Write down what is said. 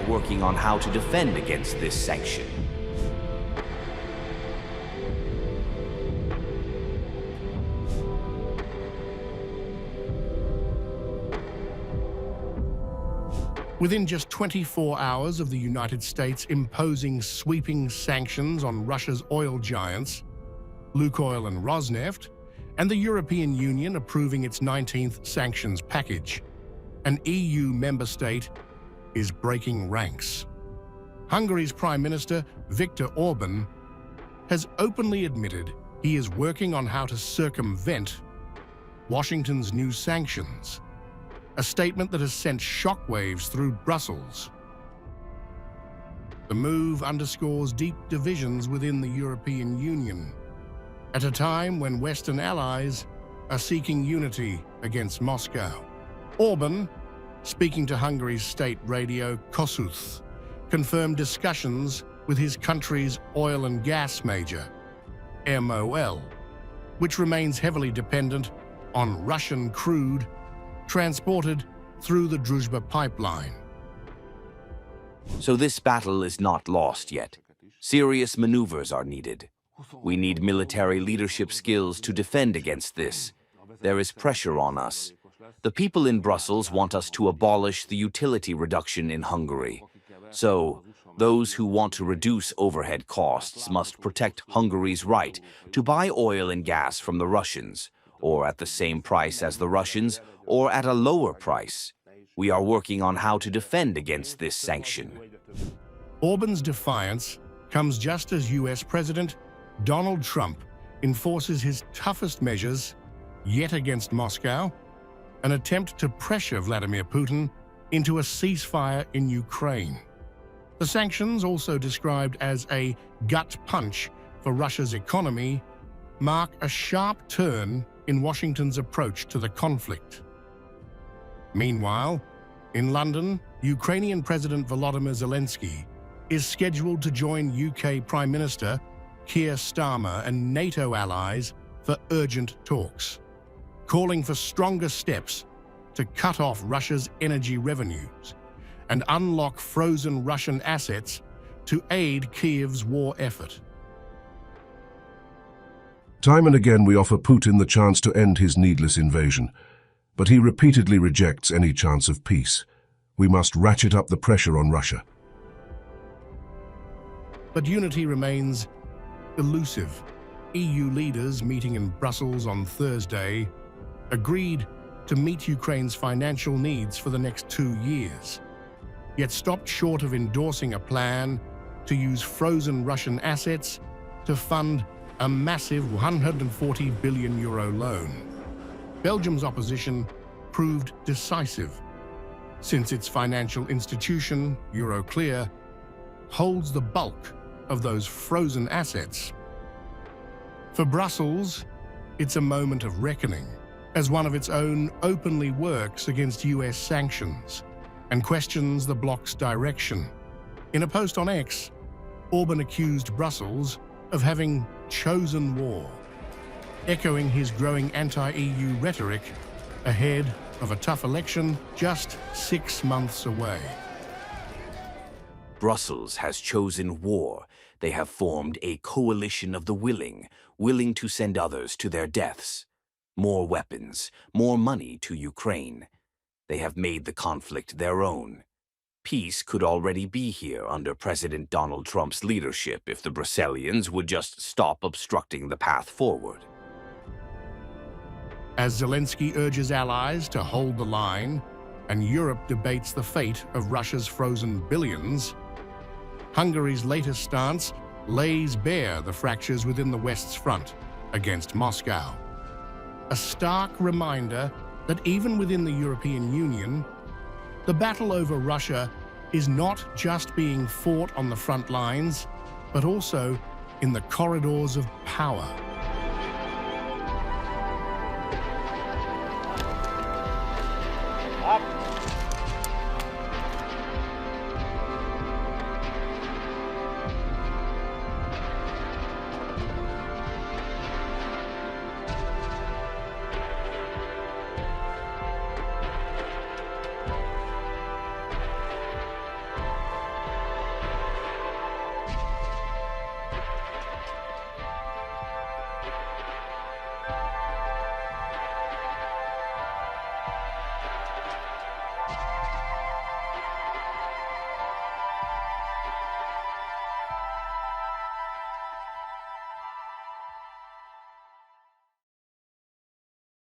are working on how to defend against this sanction. Within just 24 hours of the United States imposing sweeping sanctions on Russia's oil giants, Lukoil and Rosneft, and the European Union approving its 19th sanctions package, an EU member state is breaking ranks. Hungary's Prime Minister Viktor Orbán has openly admitted he is working on how to circumvent Washington's new sanctions, a statement that has sent shockwaves through Brussels. The move underscores deep divisions within the European Union, at a time when Western allies are seeking unity against Moscow. Orbán, speaking to Hungary's state radio Kossuth, confirmed discussions with his country's oil and gas major, MOL, which remains heavily dependent on Russian crude transported through the Druzhba pipeline. So this battle is not lost yet. Serious maneuvers are needed. We need military leadership skills to defend against this. There is pressure on us. The people in Brussels want us to abolish the utility reduction in Hungary. So, those who want to reduce overhead costs must protect Hungary's right to buy oil and gas from the Russians, or at the same price as the Russians, or at a lower price. We are working on how to defend against this sanction. Orbán's defiance comes just as US President Donald Trump enforces his toughest measures yet against Moscow, an attempt to pressure Vladimir Putin into a ceasefire in Ukraine. The sanctions, also described as a gut punch for Russia's economy, mark a sharp turn in Washington's approach to the conflict. Meanwhile, in London, Ukrainian President Volodymyr Zelenskyy is scheduled to join UK Prime Minister Keir Starmer and NATO allies for urgent talks, calling for stronger steps to cut off Russia's energy revenues and unlock frozen Russian assets to aid Kyiv's war effort. Time and again we offer Putin the chance to end his needless invasion, but he repeatedly rejects any chance of peace. We must ratchet up the pressure on Russia. But unity remains elusive. EU leaders meeting in Brussels on Thursday agreed to meet Ukraine's financial needs for the next 2 years, yet stopped short of endorsing a plan to use frozen Russian assets to fund a massive €140 billion loan. Belgium's opposition proved decisive, since its financial institution, Euroclear, holds the bulk of those frozen assets. For Brussels, it's a moment of reckoning, as one of its own openly works against US sanctions and questions the bloc's direction. In a post on X, Orbán accused Brussels of having chosen war, echoing his growing anti-EU rhetoric ahead of a tough election just 6 months away. Brussels has chosen war. They have formed a coalition of the willing to send others to their deaths. More weapons, more money to Ukraine. They have made the conflict their own. Peace could already be here under President Donald Trump's leadership if the Brusselians would just stop obstructing the path forward. As Zelenskyy urges allies to hold the line and Europe debates the fate of Russia's frozen billions, Hungary's latest stance lays bare the fractures within the West's front against Moscow. A stark reminder that even within the European Union, the battle over Russia is not just being fought on the front lines, but also in the corridors of power.